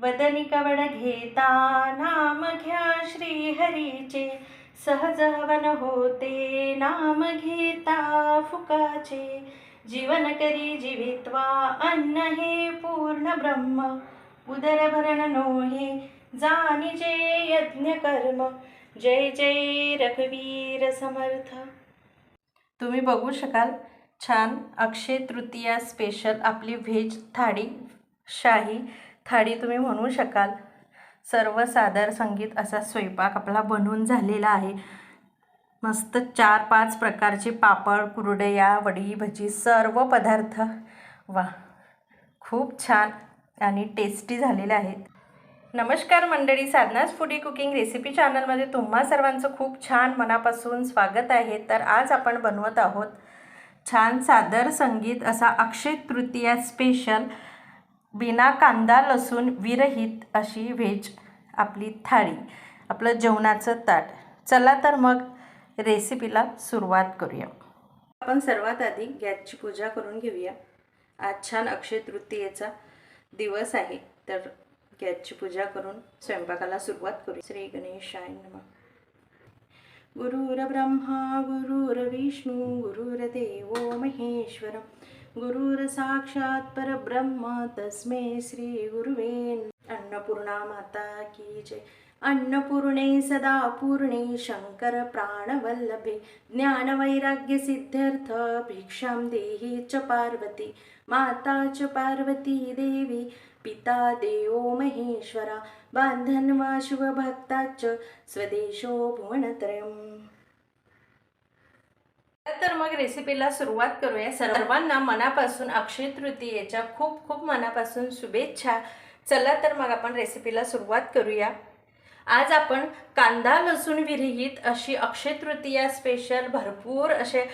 वदनी कवड घेता नाम घ्या श्री हरीचे, सहज हवन होते नाम घेता फुकाचे। जीवन करी जीवित्वा अन्न हे पूर्ण ब्रह्म, उदर भरण नोहे जानिजे यज्ञ कर्म। जय जय रघुवीर समर्थ। तुम्ही बघू शकाल छान अक्षय तृतीया स्पेशल आपली व्हेज थाळी, शाही थाळी तुम्ही म्हणू शकाल। सर्व सादर संगीत असा स्वयंपाक आपला बनवून झालेला आहे। मस्त 4-5 प्रकारचे पापड, कुरडया, वडी, भजी सर्व पदार्थ वा खूप छान आणि टेस्टी झालेले आहेत। नमस्कार मंडळी, साधनाज फूडी कुकिंग रेसिपी चॅनलमध्ये तुम्हा सर्वांचं खूप छान मनापासून स्वागत आहे। तर आज आपण बनवत आहोत छान सादर संगीत असा अक्षय तृतीया स्पेशल बिना कांदा लसूण विरहित अशी व्हेज आपली थाळी, आपलं जेवणाचं ताट। चला तर मग रेसिपीला सुरुवात करूया। आपण सर्वात आधी गॅसची पूजा करून घेऊया। आज छान अक्षय तृतीयेचा दिवस आहे, तर गॅसची पूजा करून स्वयंपाकाला सुरुवात करू। श्री गणेशाय नमः। गुरुर्ब्रह्मा गुरुर्विष्णू गुरुर्देवो महेश्वर, गुरुर साक्षात परब्रह्म तस्मै श्री गुरुवे। अन्नपूर्णा माता की जय। अन्नपूर्णे सदा पूर्णे शंकर प्राणवल्लभे, ज्ञान वैराग्य सिद्ध्यर्थ भिक्षां देहि च पार्वती। माता च पार्वती देवी पिता देवो महेश्वरा, बांधन्वा शुभभक्ताच स्वदेशो भुवनत्रयम्। तर मग रेसिपीला सुरुवात करूया। सर्वांना मनापासून अक्षय तृतीयेच्या खूप खूप मनापासून शुभेच्छा। चला तर मग आपण रेसिपीला सुरुवात करूया। आज आपण कांदा लसूण विरहित अशी अक्षय तृतीया स्पेशल भरपूर असे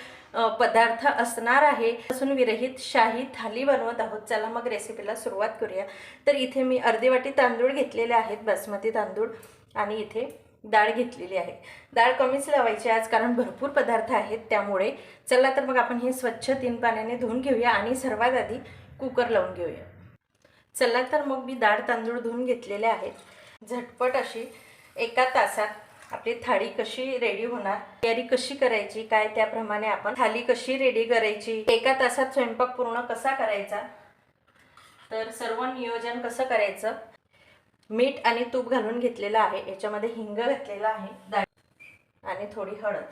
पदार्थ असणार आहे। लसूण विरहित शाही थाली बनवत आहोत। चला मग रेसिपीला सुरुवात करूया। तर इथे मी अर्धी वाटी तांदूळ घेतलेले आहेत, बासमती तांदूळ, आणि इथे डाळ घेतलेली आहे। डाळ कमीच लावायची आज, कारण भरपूर पदार्थ आहेत त्यामुळे। चला तर मग आपण हे स्वच्छ 3 पाण्याने धुवून घेऊया आणि सर्वात आधी कुकर लावून घेऊया। चला तर मग मी डाळ तांदूळ धुवून घेतलेले आहेत। झटपट अशी 1 तासात आपली थाळी कशी रेडी होणार, तयारी कशी करायची, काय त्याप्रमाणे आपण थाली कशी रेडी करायची, 1 तासात स्वयंपाक पूर्ण कसा करायचा, तर सर्व नियोजन कसं करायचं। मीठ आणि तूप घालून घेतलेलं आहे, याच्यामध्ये हिंग घातलेला आहे आणि थोडी हळद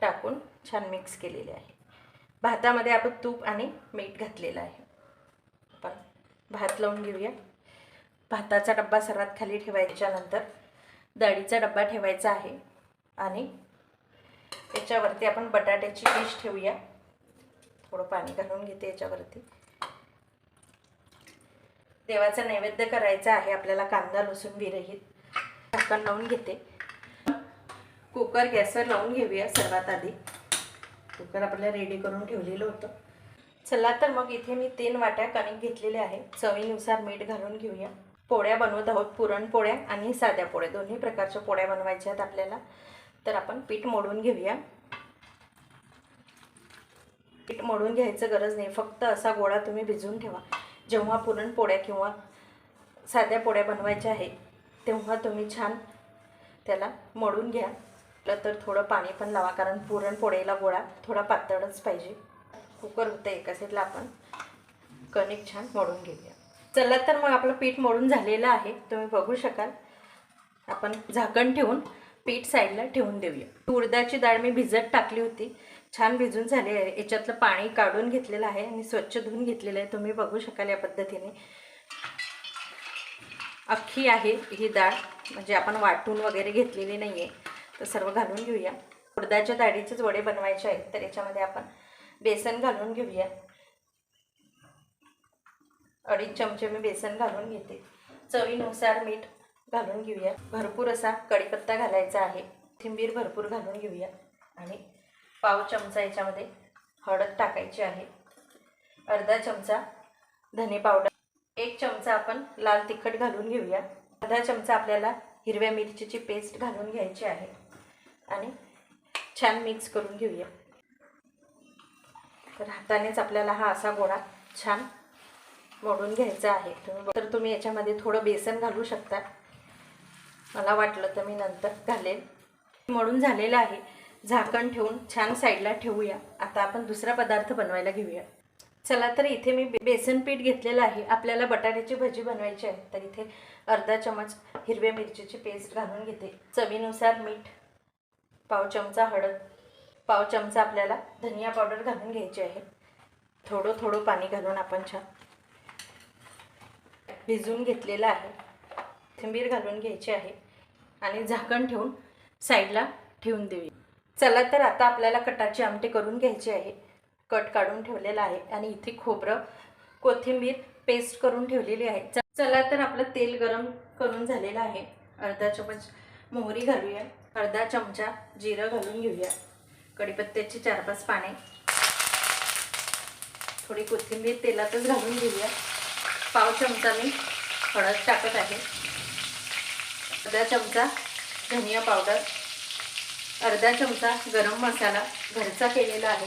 टाकून छान मिक्स केलेली आहे। भातामध्ये आपण तूप आणि मीठ घातलेलं आहे। आपण भात लावून घेऊया। भाताचा डब्बा सर्वात खाली ठेवायच्या नंतर डाळीचा डब्बा ठेवायचा आहे आणि याच्यावरती आपण बटाट्याची डिश ठेवूया। थोडं पाणी घालून घेते याच्यावरती। देवाचा नैवेद्य करायचा आहे आपल्याला कांदा लसूण विरहित। ढक्कन लावून घेते। कुकर गॅसवर लावून घेऊया। सर्वात आधी कुकर आपल्याला रेडी करून ठेवलेलं होतं। चला तर मग इथे मी 3 वाट्या कणिक घेतलेले आहे। चवीनुसार मीठ घालून घेऊया। पोळ्या बनवत आहोत, पुरणपोळ्या आणि साध्या पोळ्या, दोन्ही प्रकारच्या पोळ्या बनवायच्या आहेत आपल्याला। तर आपण पीठ मोडून घेऊया। पीठ मोडून घ्यायचं गरज नाही, फक्त असा गोळा तुम्ही भिजवून ठेवा। जेव्हा पुरणपोळ्या किंवा साध्या पोळ्या बनवायच्या आहे तेव्हा तुम्ही छान त्याला मोडून घ्या। तर थोडं पाणी पण लावा, कारण पुरणपोळीला गोळा थोडा पातळच पाहिजे। कुकर होतं एका साईडला, आपण कणिक छान मोडून घेऊया। चला तर मग आपलं पीठ मोडून झालेलं आहे, तुम्ही बघू शकाल। आपण झाकण ठेवून पीठ साईडला ठेवून देऊया। उडदाची डाळ मी भिजत टाकली होती, छान भिजून झाली आहे। याच्यातलं पाणी काढून घेतलेलं आहे आणि स्वच्छ धुवून घेतलेलं आहे, तुम्ही बघू शकाल या पद्धतीने। अख्खी आहे ही डाळ, म्हणजे आपण वाटून वगैरे घेतलेली नाही आहे। तर सर्व घालून घेऊया। उडदाच्या डाळीचेच वडे बनवायचे आहेत, तर याच्यामध्ये आपण बेसन घालून घेऊया। 2.5 चमचे मी बेसन घालून घेते। चवीनुसार मीठ घालून घेऊया। भरपूर असा कढीपत्ता घालायचा आहे, कोथिंबीर भरपूर घालून घेऊया आणि पाव चमचा याच्यामध्ये हळद टाकायची आहे। अर्धा चमचा धने पावडर, 1 चमचा आपण लाल तिखट घालून घेऊया। अर्धा चमचा आपल्याला हिरव्या मिरचीची पेस्ट घालून घ्यायची आहे आणि छान मिक्स करून घेऊया। तर हातानेच आपल्याला हा असा गोळा छान मोडून घ्यायचं आहे. तर तुम्ही याच्यामध्ये थोडं बेसन घालू शकता. मला वाटलं तर मी नंतर घालेल. मोडून झालेलं आहे. झाकण ठेवून छान साईडला ठेवूया. आता आपण दुसरा पदार्थ बनवायला घेऊया. चला तर इथे मी बेसन पीठ घेतलेलं आहे. आपल्याला बटाट्याची भजी बनवायची आहे, तर इथे अर्धा चमच हिरव्या मिरचीची पेस्ट घालून घेते. चवीनुसार मीठ, पाव चमचा हळद, पाव चमचा आपल्याला धनिया पावडर घालून घ्यायची आहे. थोडं थोडं पाणी घालून आपण छान भिजवून घेतलेलं आहे. कोथिंबीर घालून घ्यायची आहे आणि झाकण ठेवून साईडला ठेवून देऊया. चला तर आता आपल्याला कटाची आमटी करून घ्यायची आहे. कट काढून ठेवलेला आहे आणि इथे खोबरं, कोथिंबीर पेस्ट करून ठेवलेली आहे. चला तर आपलं तेल गरम करून झालेलं आहे. अर्धा चमच मोहरी घालूया. अर्धा चमचा जिरं घालून घेऊया. कढीपत्त्याची 4-5 पाने, थोडी कोथिंबीर तेलातच घालून घेऊया. पाव चमचा मी हळद टाकत आहे. अर्धा चमचा धनिया पावडर, अर्धा चमचा गरम मसाला घरचा केलेला आहे,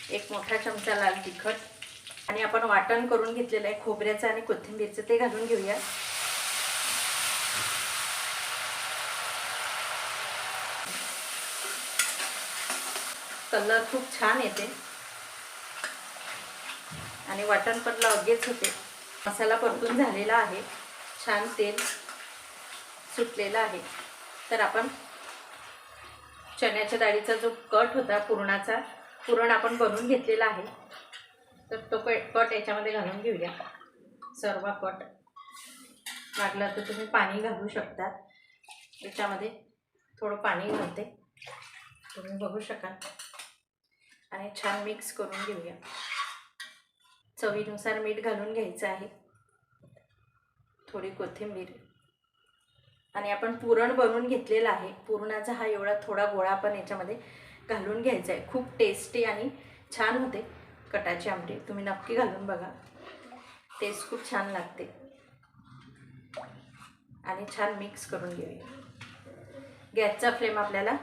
एक मोठा चमचा लाल तिखट आणि आपण वाटण करून घेतलेलं आहे खोबऱ्याचं आणि कोथिंबीरचं, ते घालून घेऊया. कलर खूप छान येते आणि वाटण पण लगेच होते. मसाला परतून झालेला आहे. छान तेल सुटलेला आहे. तर आपण चण्याच्या डाळीचा जो कट होता पुरण आपण बनवून घेतलेला आहे, तर तो कट याच्यामध्ये घालून घेऊया. सर्व कट लागला तर तुम्ही पाणी घालू शकता. याच्यामध्ये थोडं पाणी घालते, तुम्ही बघू शकाल, आणि छान मिक्स करून घेऊया. चवीनुसार मीठ घालून घ्यायचं आहे, थोडी कोथिंबीर, आणि आपण पुरण बनवून घेतलेला आहे. पुरणाचा हा एवढा थोडा गोळा पण याच्यामध्ये घालून घ्यायचा आहे. खूप टेस्टी आणि छान होते कटाची आमटी. तुम्ही नक्की घालून बघा, टेस्ट खूप छान लागते. आणि छान मिक्स करून घेऊया. गॅसचा फ्लेम आपल्याला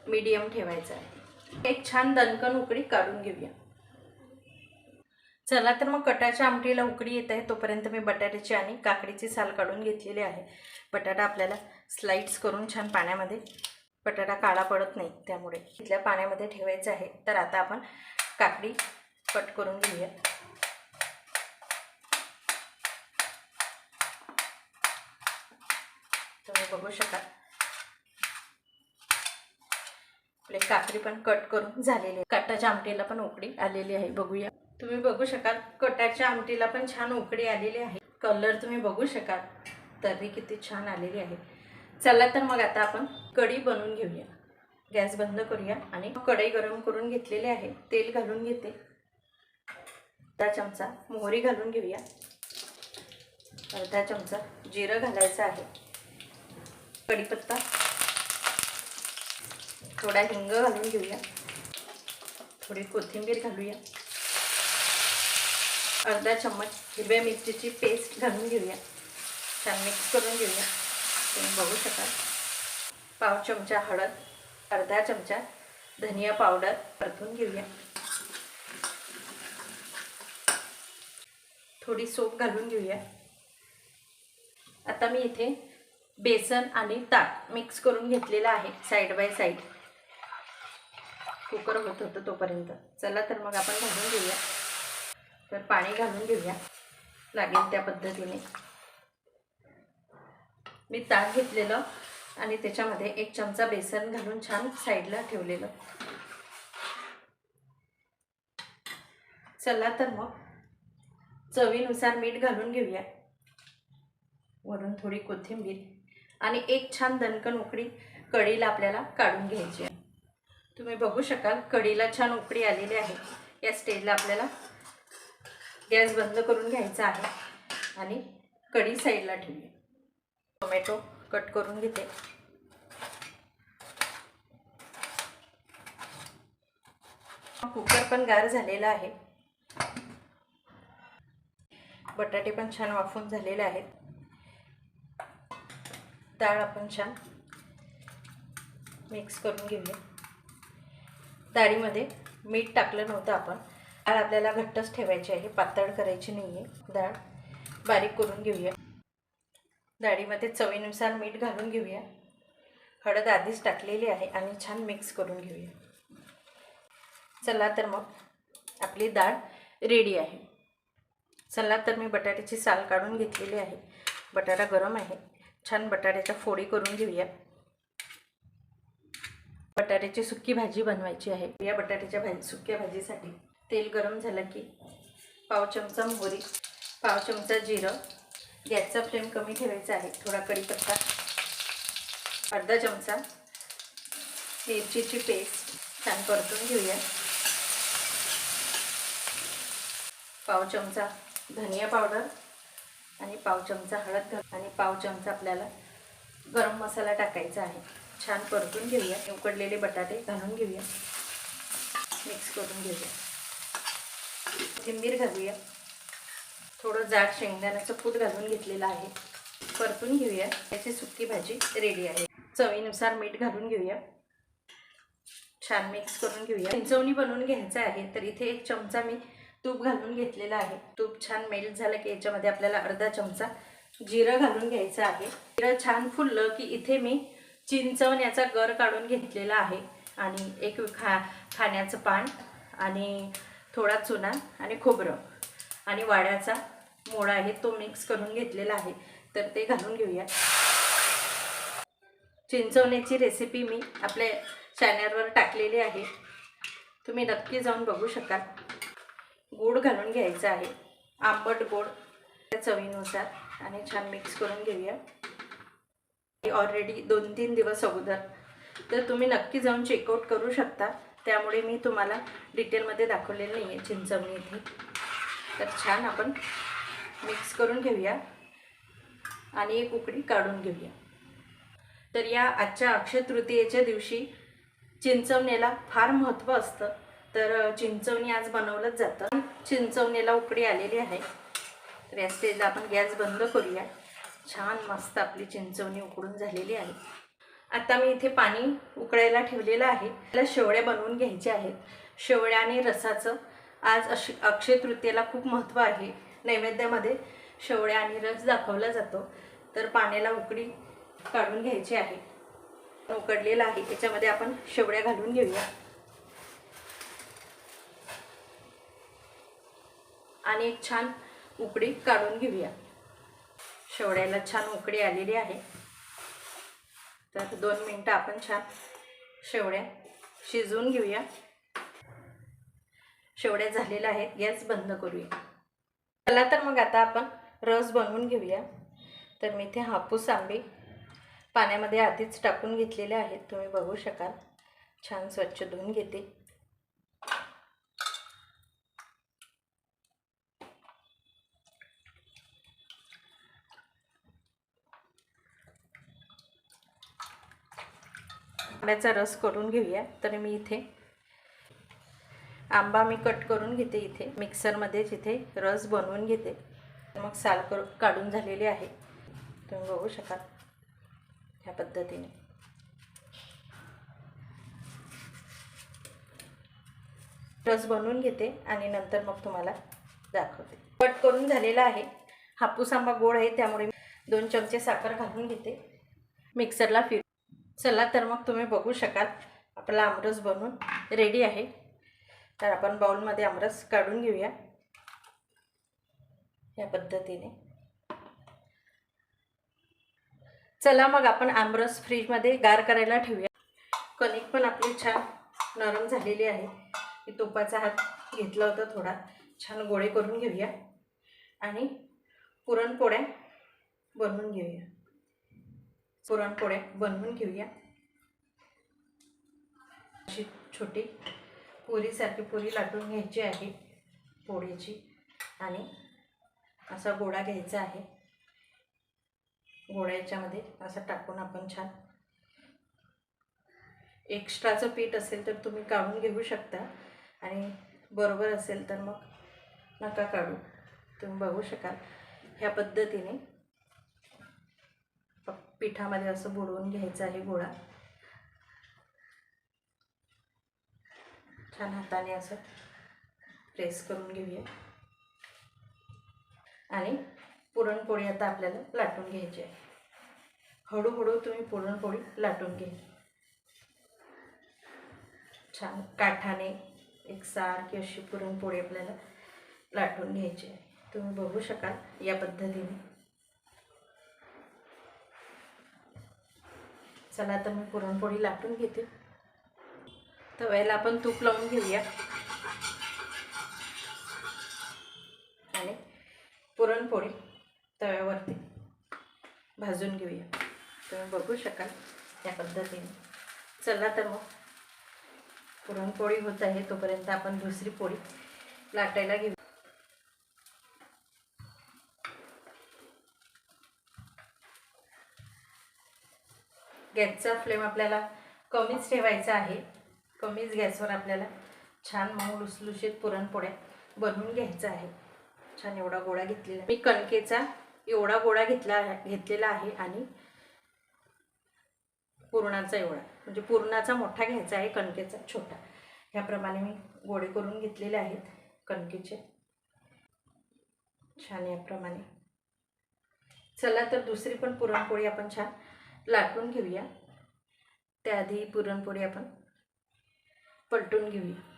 मीडियम ठेवायचा आहे. एक छान दणकन उकळी काढून घेऊया. चला तर मग कटाच्या आमटीला उकळी येत आहे तोपर्यंत मी बटाट्याची आणि काकडीची साल काढून घेतलेली आहे. बटाटा आपल्याला स्लाइड्स करून छान पाण्यामध्ये, बटाटा काळा पडत नाही त्यामुळे इथल्या पाण्यामध्ये ठेवायचं आहे. तर आता आपण काकडी कट करून घेऊया. तुम्ही बघू शकाल आपले काकडी पण कट करून झालेली आहे. कटाच्या आमटीला पण उकळी आलेली आहे, बघूया. तुम्ही बघू शकाल कटाच्या आमटीला पण छान उकळी आलेली आहे. कलर तुम्ही बघू शकाल, तर्री किती छान आलेली आहे. चला तर मग आता आपण कढी बनवून घेऊया. गॅस बंद करूया आणि कढई गरम करून घेतलेली आहे. तेल घालून घेते. अर्धा चमचा मोहरी घालून घेऊया. अर्धा चमचा जिरं घालायचं आहे. कढीपत्ता, थोडा हिंग घालून घेऊया. थोडी कोथिंबीर घालूया. अर्धा चम्मच हिरव्या मिरचीची पेस्ट घालून घेऊया. छान मिक्स करून घेऊया. तुम्ही बघू शकाल. पाव चमचा हळद, अर्धा चमचा धनिया पावडर परतून घेऊया. थोडी सोप घालून घेऊया. आता मी इथे बेसन आणि ताक मिक्स करून घेतलेलं आहे साईड बाय साईड. कुकर होत होतं तोपर्यंत. चला तर मग आपण घालून घेऊया. तर पाणी घालून घेऊया लागेल त्या पद्धतीने. मी ताक घेतलेलं आणि त्याच्यामध्ये 1 चमचा बेसन घालून छान साईडला ठेवलेलं. चला तर मग चवीनुसार मीठ घालून घेऊया. वरून थोडी कोथिंबीर आणि एक छान दणकन उकळी कढीला आपल्याला काढून घ्यायची आहे. तुम्ही बघू शकाल कढीला छान उकळी आलेली आहे. या स्टेजला आपल्याला गॅस बंद करून घ्यायचा आहे आणि कढी साईडला ठेवूया. टोमॅटो कट करून घेते. कुकर पण गार झालेला आहे. बटाटे पण छान वाफून झालेले आहेत. डाळ आपण छान मिक्स करून घेऊया. डाळीमध्ये मीठ टाकलं नव्हतं आपण, डाळ आपल्याला घट्टच ठेवायची आहे, पातळ करायची नाही आहे. डाळ बारीक करून घेऊया. डाळीमध्ये चवीनुसार मीठ घालून घेऊया. हळद आधीच टाकलेली आहे आणि छान मिक्स करून घेऊया. चला तर मग आपली डाळ रेडी आहे. चला तर मी बटाट्याची साल काढून घेतलेली आहे. बटाटा गरम आहे. छान बटाट्याच्या फोडी करून घेऊया. बटाट्याची सुकी भाजी बनवायची आहे. या बटाट्याच्या सुक्या भाजीसाठी तेल गरम झालं की पाव चमचा मोहरी, पाव चमचा जिरं, गॅसचा फ्लेम कमी ठेवायचा आहे. थोडा कढीपत्ता, अर्धा चमचा मिरचीची पेस्ट छान परतून घेऊया. पाव चमचा धनिया पावडर आणि पाव चमचा हळद आणि पाव चमचा आपल्याला गरम मसाला टाकायचा आहे. छान परतून घेऊया. उकडलेले बटाटे घालून घेऊया. मिक्स करून घेऊया. कोथिंबीर घालूया. थोडं जाड शेंगदाण्याचं कूट घालून घेतलेलं आहे. परतून घेऊया. याची सुकी भाजी रेडी आहे. चवीनुसार मीठ घालून घेऊया. छान मिक्स करून घेऊया. चिंचवणी बनवून घ्यायचं आहे तर इथे 1 चमचा मी तूप घालून घेतलेलं आहे. तूप छान मेल्ट झालं की याच्यामध्ये आपल्याला अर्धा चमचा जिरं घालून घ्यायचं आहे. जिरं छान फुललं की इथे मी चिंचवण्याचा गर काढून घेतलेला आहे आणि एक खाण्याचं पान आणि थोडा चुना आणि खोबरं आणि वाड्याचा मोळा आहे तो मिक्स करून घेतलेला आहे. तर ते घालून घेऊया. चिंचवण्याची रेसिपी मी आपल्या चॅनलवर टाकलेली आहे, तुम्ही नक्की जाऊन बघू शकाल. गूळ घालून घ्यायचा आहे, आंबट गोड चवीनुसार आणि छान मिक्स करून घेऊया. ऑलरेडी 2-3 दिवस अगोदर तर तुम्ही नक्की जाऊन चेकआउट करू शकता, त्यामुळे मी तुम्हाला डिटेलमध्ये दाखवलेलं नाही आहे चिंचवणी इथे. तर छान आपण मिक्स करून घेऊया आणि एक उकळी काढून घेऊया. तर या आजच्या अक्षय तृतीयेच्या दिवशी चिंचवणीला फार महत्त्व असतं. तर चिंचवणी आज बनवलंच जातं. चिंचवणीला उकळी आलेली आहे तर या स्टेजला आपण गॅस बंद करूया. छान मस्त आपली चिंचवणी उकळून झालेली आहे. आता मी इथे पाणी उकळायला ठेवलेलं आहे. त्याला शेवळ्या बनवून घ्यायच्या आहेत. शेवळ्या आणि रसाचं आज अक्षय तृतीयेला खूप महत्त्व आहे. नैवेद्यामध्ये शेवळ्या आणि रस दाखवला जातो. तर पाण्याला उकळी काढून घ्यायची आहे. उकडलेला आहे याच्यामध्ये आपण शेवळ्या घालून घेऊया आणि एक छान उकळी काढून घेऊया. शेवळ्याला छान उकळी आलेली आहे. तर 2 मिनिटं आपण छान शेवळ्या शिजवून घेऊया. शेवळ्या झालेल्या आहेत. गॅस बंद करूया. चला तर मग आता आपण रस बनवून घेऊया. तर मी इथे हापूस आंबे पाण्यामध्ये आधीच टाकून घेतलेले आहेत, तुम्ही बघू शकाल. छान स्वच्छ धुवून घेते. आंब्याचा रस करून घेऊया. तर मी इथे आंबा कट करून घेते. इथे मिक्सरमध्येच इथे रस बनवून घेते. मग साल काढून झालेली आहे, तुम्ही बघू शकाल. ह्या पद्धतीने रस बनवून घेते आणि नंतर मग तुम्हाला दाखवते. कट करून झालेला आहे. हापूस आंबा गोड आहे त्यामुळे 2 चमचे साखर घालून घेते. मिक्सरला फिर. चला तर मग तुम्ही बघू शकाल आपला आमरस बनवून रेडी आहे. तर आपण बाउलमध्ये आमरस काढून घेऊया या पद्धतीने. चला मग आपण आमरस फ्रीजमध्ये गार करायला ठेवूया. कणिक पण आपली छान नरम झालेली आहे. मी तुपाचा हात घेतला होता थोडा. छान गोळे करून घेऊया आणि पुरणपोळ्या बनवून घेऊया. पुरणपोळ्या बनवून घेऊया. अशी छोटी पुरीसारखी पुरी लाटून घ्यायची आहे पोळीची आणि असा गोळा घ्यायचा आहे. गोळ्याच्यामध्ये असं टाकून आपण छान, एक्स्ट्राचं पीठ असेल तर तुम्ही काढून घेऊ शकता आणि बरोबर असेल तर मग नका काढू. तुम्ही बघू शकाल ह्या पद्धतीने पिठामध्ये असं बुडवून घ्यायचं आहे गोळा. छान हाताने असं प्रेस करून घेऊया आणि पुरणपोळी आता आपल्याला लाटून घ्यायची आहे. हळूहळू तुम्ही पुरणपोळी लाटून घ्या. छान काठाने एकसारखी अशी पुरणपोळी आपल्याला लाटून घ्यायची आहे. तुम्ही बघू शकाल या पद्धतीने. चला आता मी पुरणपोळी लाटून घेते. तव्याला आपण तूप लावून घेऊया आणि पुरणपोळी तव्यावरती भाजून घेऊया. तुम्ही बघू शकाल या पद्धतीने. चला तर मग पुरणपोळी होत आहे तोपर्यंत आपण दुसरी पोळी लाटायला घेऊ. गॅसचा फ्लेम आपल्याला कमीच ठेवायचा आहे. कमीच गॅसवर आपल्याला छान मऊ लुसलुशीत पुरणपोळ्या बनवून घ्यायचा आहे. छान एवढा गोळा घेतलेला मी कणकेचा एवढा गोळा घेतलेला आहे आणि पुरणाचा एवढा म्हणजे पुरणाचा मोठा घ्यायचा आहे, कणकेचा छोटा. ह्याप्रमाणे मी गोळे करून घेतलेले आहेत कणकेचे. छान याप्रमाणे. चला तर दुसरी पण पुरणपोळी आपण छान लाटून घेऊया. त्याआधी पुरणपोळी आपण पलटून घेऊया.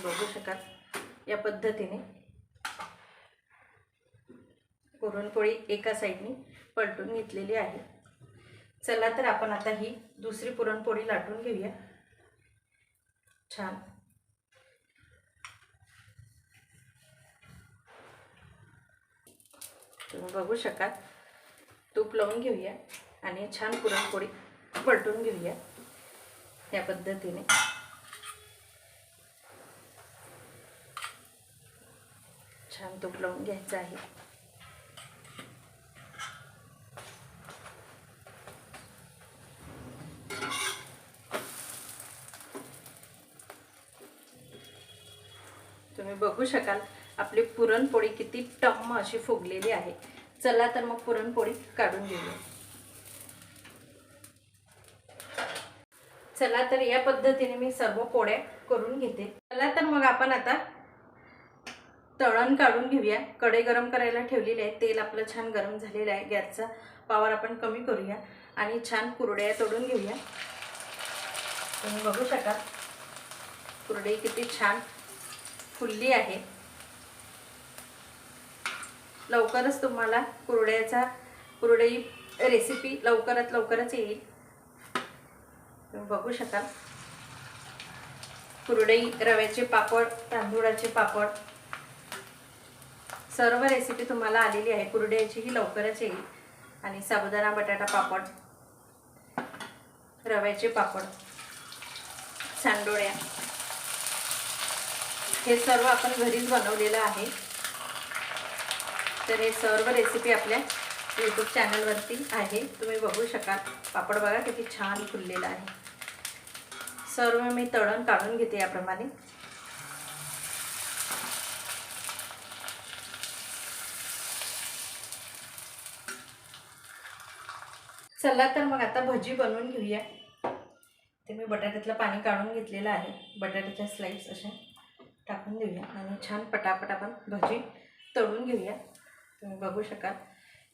बघू शकाल या पद्धतीने पुरणपोळी एका साईडने पलटून घेतलेली आहे. चला तर आपण आता ही दुसरी पुरणपोळी लाटून घेऊया. छान तुम्ही बघू शकाल. तूप लावून घेऊया आणि छान पुरणपोळी पलटून घेऊया या पद्धतीने. छान तूप लावून घ्यायचं आहे. तुम्ही बघू शकाल आपली पुरणपोळी किती टम्म अशी फुगलेली आहे. चला तर मग पुरणपोळी काढून घेऊया. चला तर या पद्धतीने मी सर्व पोळ्या करून घेते. चला तर मग आपण आता तळण काढून घेऊया. कढई गरम करायला ठेवलेली आहे. तेल आपलं छान गरम झालेलं आहे. गॅसचा पॉवर आपण कमी करूया आणि छान कुरड्या तळून घेऊया. तुम्ही बघू शकाल कुरडई किती छान फुलली आहे. लवकरच तुम्हाला कुरडई रेसिपी लवकरच येईल. तुम्ही बघू शकाल कुरडई, रव्याचे पापड, तांदूळाचे पापड सर्व रेसिपी तुम्हाला आलेली आहे. कुरडयाचीही लवकरच येईल. आणि साबुदाणा बटाटा पापड, रव्याचे पापड, सांडोळ्या हे सर्व आपण घरीच बनवलेलं आहे. तर हे सर्व रेसिपी आपल्या यूट्यूब चॅनलवरती आहे. तुम्ही बघू शकाल. पापड बघा किती छान फुललेला आहे. सर्व मी तळण काढून घेते याप्रमाणे. चला तर मग आता भजी बनवून घेऊया. ते मी बटाट्यातलं पाणी काढून घेतलेलं आहे. बटाट्याच्या स्लाइस अशा टाकून देऊया आणि छान पटापट आपण भजी तळून घेऊया. तुम्ही बघू शकाल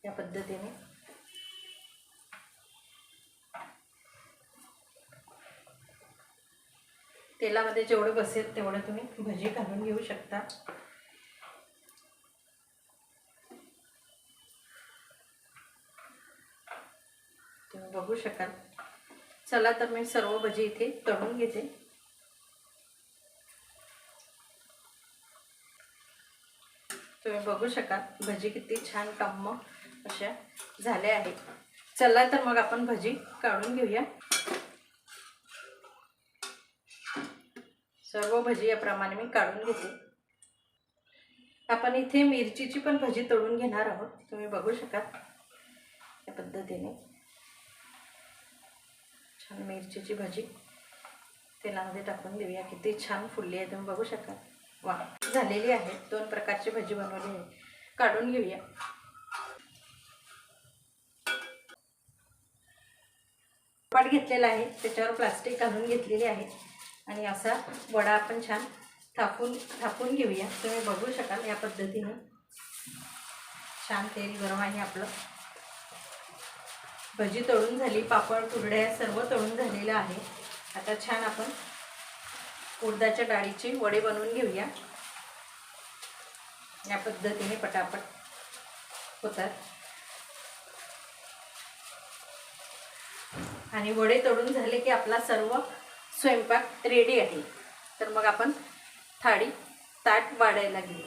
या पद्धतीने. तेलामध्ये जेवढं बसेल तेवढं तुम्ही भजी घालून घेऊ शकता. तुम्ही बघू शकाल. चला तर मी सर्व भजी इथे तळून घेते. तुम्ही बघू शकाल भजी किती छान टम्म अशा झाल्या आहेत. चला तर मग आपण भजी काढून घेऊया. सर्व भजी याप्रमाणे मी काढून घेते. आपण इथे मिरचीची पण भजी तळून घेणार आहोत. तुम्ही बघू शकाल या पद्धतीने छान मिरचीची भजी तेलामध्ये टाकून देऊया. किती छान फुलली आहे तुम्ही बघू शकाल. वा झालेली आहे. दोन प्रकारची भजी बनवली आहे. काढून घेऊया. पाट घेतलेला आहे त्याच्यावर प्लास्टिक घालून घेतलेले आहे. आणि असा वडा आपण छान थापून घेऊया. तुम्ही बघू शकाल या पद्धतीने. छान तेल गरम आहे आपलं. भजी तळून झाली, पापड कुरड्या सर्व तळून झालेलं आहे. आता छान आपण उडदाच्या डाळीचे वडे बनवून घेऊया. या पद्धतीने पटापट होतात. आणि वडे तळून झाले की आपला सर्व स्वयंपाक रेडी आहे. तर मग आपण ताट वाढायला घेऊ.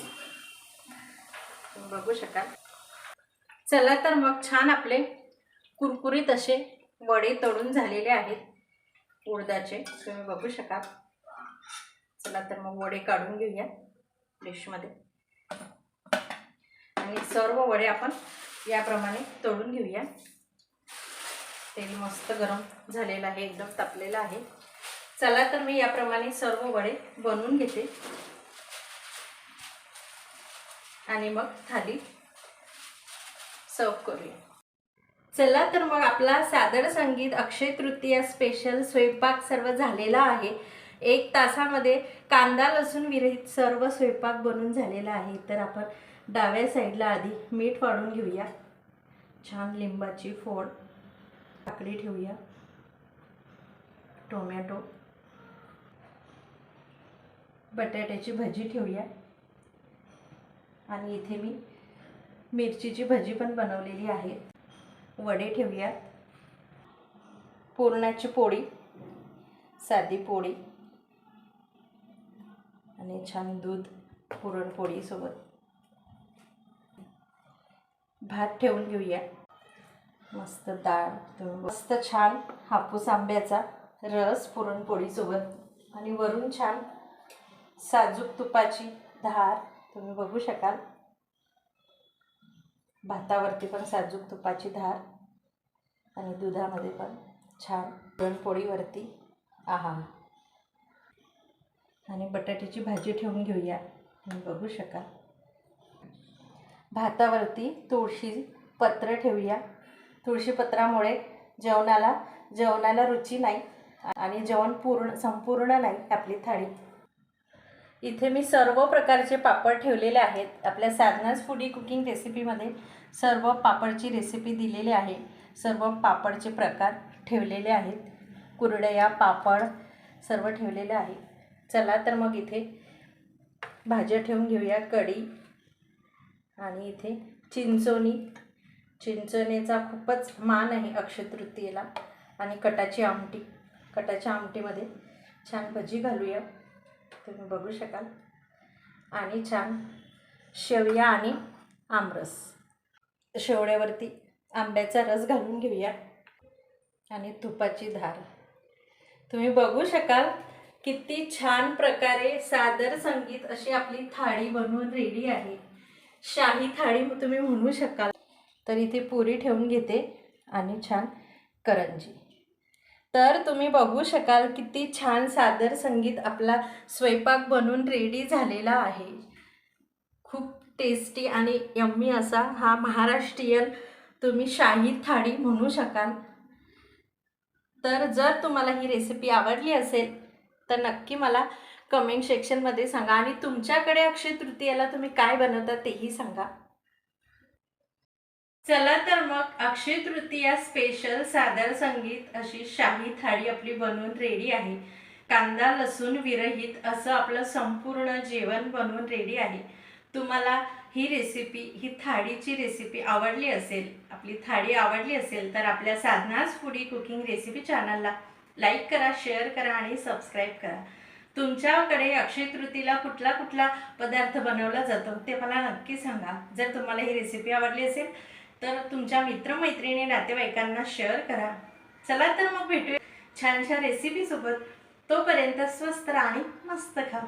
तुम्ही बघू शकाल. चला तर मग छान आपले कुरकुरीत असे वडे तळून झालेले आहेत उडदाचे. तुम्ही बघू शकाल. चला तर मग वडे काढून घेऊया डिशमध्ये. आणि सर्व वडे आपण याप्रमाणे तळून घेऊया. तेल मस्त गरम झालेलं आहे, एकदम तापलेलं आहे. चला तर मी याप्रमाणे सर्व वडे बनवून घेते आणि मग थाली सर्व करूया. चला तर मग आपला सादर संगीत अक्षय तृतीया स्पेशल स्वयंपाक सर्व झालेला आहे. 1 तासामध्ये कांदा लसूण विरहित सर्व स्वयंपाक बनून झालेला आहे. तर आपण डाव्या साईडला आधी मीठ वाढून घेऊया. छान लिंबाची फोड, काकडी ठेवूया, टोमॅटो, बटाट्याची भजी ठेवूया. आणि इथे मी मिरचीची भजी पण बनवलेली आहे. वडे ठेवूया, पुरणाची पोळी, साधी पोळी आणि छान दूध पुरणपोळी सोबत. भात ठेवून घेऊया. मस्त डाळ, मस्त छान हापूस आंब्याचा रस पुरणपोळी सोबत. आणि वरून छान साजूक तुपाची धार. तुम्ही बघू शकाल. भातावरती पण साजूक तुपाची धार आणि दुधामध्ये पण छान पुरणपोळीवरती. आहा. आणि बटाट्याची भाजी ठेवून घेऊया. तुम्ही बघू शकाल. भातावरती तुळशी पत्र ठेवूया. तुळशी पत्रामुळे जेवणाला रुची नाही आणि जेवण संपूर्ण नाही आपली थाळी. इथे मी सर्व प्रकारचे पापड ठेवलेले आहेत. आपल्या साधनास फूडी कुकिंग रेसिपीमध्ये सर्व पापडची रेसिपी दिलेली आहे. सर्व पापडचे प्रकार ठेवलेले आहेत. कुरडया, पापड सर्व ठेवलेले आहे. चला तर मग इथे भाज्या ठेवून घेऊया. कढी आणि इथे चिंचोणीचा खूपच मान आहे अक्षय तृतीयेला. आणि कटाच्या आमटीमध्ये छान भजी घालूया. तुम्ही बघू शकाल. आणि छान शेवया आणि आमरस. शेवड्यावरती आंब्याचा रस घालून घेऊया आणि तुपाची धार. तुम्ही बघू शकाल किती छान प्रकारे सादर संगीत अशी आपली थाळी बनवून रेडी आहे. शाही थाळी तुम्ही म्हणू शकाल. तर इथे पुरी ठेवून घेते आणि छान करंजी. तर तुम्ही बघू शकाल किती छान सादर संगीत आपला स्वयंपाक बनवून रेडी झालेला आहे. खूप टेस्टी आणि यम्मी असा हा महाराष्ट्रीयन तुम्ही शाही थाळी म्हणू शकाल. तर जर तुम्हाला ही रेसिपी आवडली असेल तर नक्की मला कमेंट सेक्शनमध्ये सांगा. आणि तुमच्याकडे अक्षय तृतीयेला तुम्ही काय बनवता तेही सांगा. चला तर मग अक्षय तृतीया स्पेशल सादर संगीत अशी शाही थाळी आपली बनवून रेडी आहे. कांदा लसूण विरहित असं आपलं संपूर्ण जेवण बनवून रेडी आहे. तुम्हाला ही थाळीची रेसिपी आवडली असेल, आपली थाळी आवडली असेल तर आपल्या साधनास फूडी कुकिंग रेसिपी चॅनलला लाईक करा, शेअर करा आणि सबस्क्राईब करा. तुमच्याकडे अक्षय तृतीयेला कुठला पदार्थ बनवला जातो ते मला नक्की सांगा. जर तुम्हाला ही रेसिपी आवडली असेल तर तुमच्या मित्रमैत्रिणी नातेवाईकांना शेअर करा. चला तर मग भेटूया छानशा रेसिपीसोबत. तोपर्यंत स्वस्त राहा आणि मस्त खा.